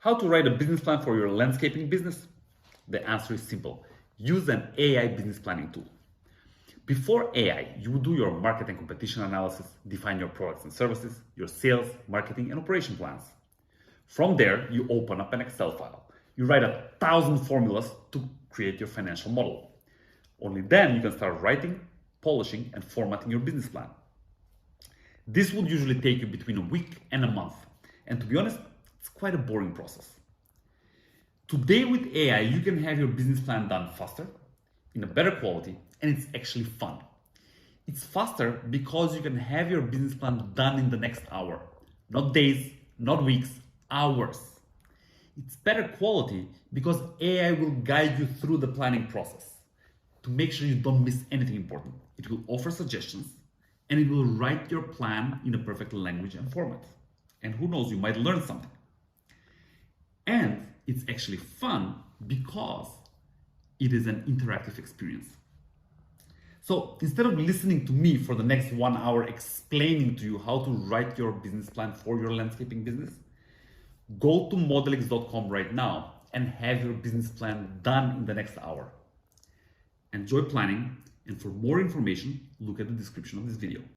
How to write a business plan for your landscaping business? The answer is simple. Use an AI business planning tool. Before AI, you would do your market and competition analysis, define your products and services, your sales, marketing, and operation plans. From there, you open up an Excel file. You write 1,000 formulas to create your financial model. Only then you can start writing, polishing, and formatting your business plan. This would usually take you between a week and a month. And to be honest, it's quite a boring process. Today with AI, you can have your business plan done faster, in a better quality, and it's actually fun. It's faster because you can have your business plan done in the next hour. Not days, not weeks, hours. It's better quality because AI will guide you through the planning process to make sure you don't miss anything important. It will offer suggestions and it will write your plan in a perfect language and format. And who knows, you might learn something. And it's actually fun because it is an interactive experience. So instead of listening to me for the next 1 hour explaining to you how to write your business plan for your landscaping business, go to modeliks.com right now and have your business plan done in the next hour. Enjoy planning, and for more information, look at the description of this video.